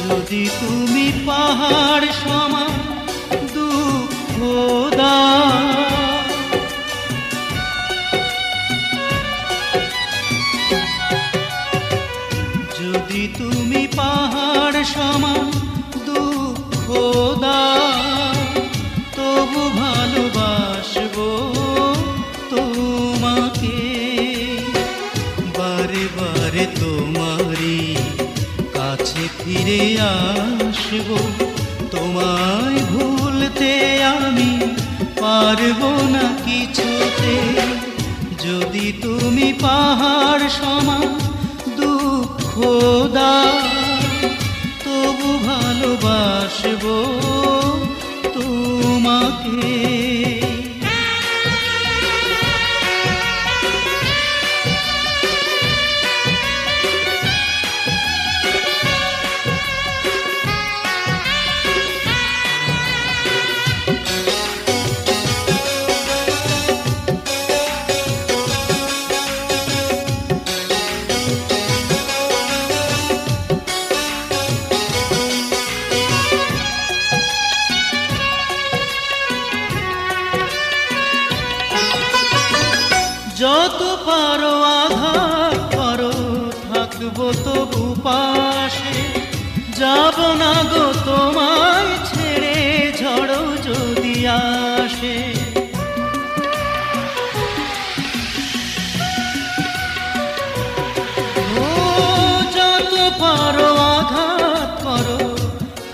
যদি তুমি পাহাড় সমান দুঃখ দাও, যদি তুমি পাহাড় সমান দুঃখ দাও, তবু ভালোবাসবো তোমাকে। বারে বারে তোমারই কাছে ফিরে আসবো, তোমায় ভুলতে আমি পারবো না কিছুতে। যদি তুমি পাহাড় সমান দুঃখ দাও, তবু ভালোবাসবো তোমাকে। যত পারো আঘাত করো, থাকবো তবু পাশে। যাব না গো তোমায় ছেড়ে, ঝড়ো যদি আসে। ও যত পারো আঘাত করো,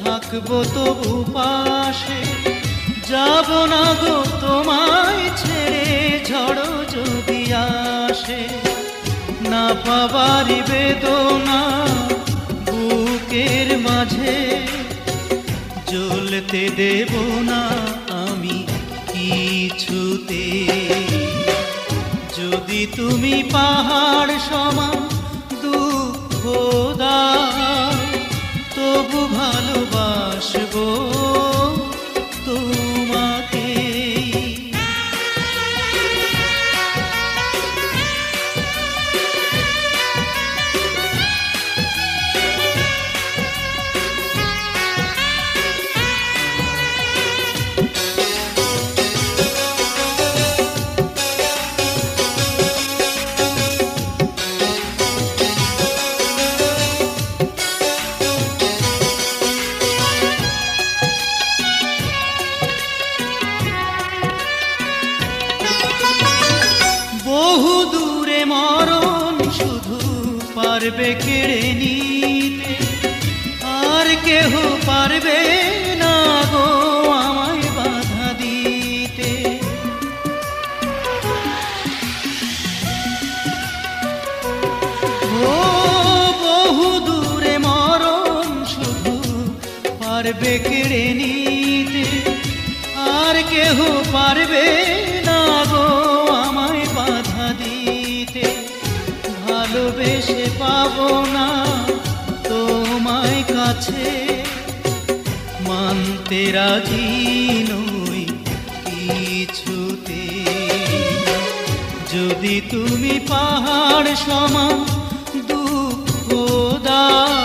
থাকবো তবু পাশে। যাব না গো তোমায় ছেড়ে, ঝড়ো যদি আসে। না পাবারি বেদনা বুকের মাঝে, জ্বলতে দেব না আমি কিছুতে। যদি তুমি পাহাড় সমান দুঃখ দাও, তবু ভালোবাসবো তোমাকে। বহু দূরে মরণ শুধু পারবে কেড়ে নিতে, আর কেহ পারবে না গো আমায় বাধা দিতে। ও বহু দূরে মরণ শুধু পারবে কেড়ে নিতে, আর কেহ পারবে না গো আমায় বাধা দিতে। ভালোবেসে পাবো না তোমায় কাছে, মানতে রাজি নই কিছুতে। যদি তুমি পাহাড় সমান দুঃখ দাও,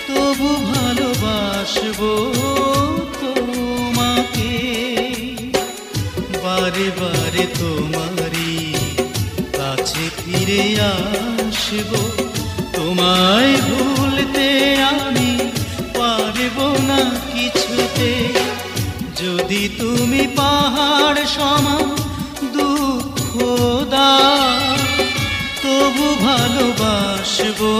তবু ভালোবাসবো তোমাকে। বারে বারে তোমারই কাছে ফিরে আসবো, তোমায় ভুলতে আমি পারবো না কিছুতে। যদি তুমি পাহাড় সমান দুঃখ দাও, তবু ভালোবাসবো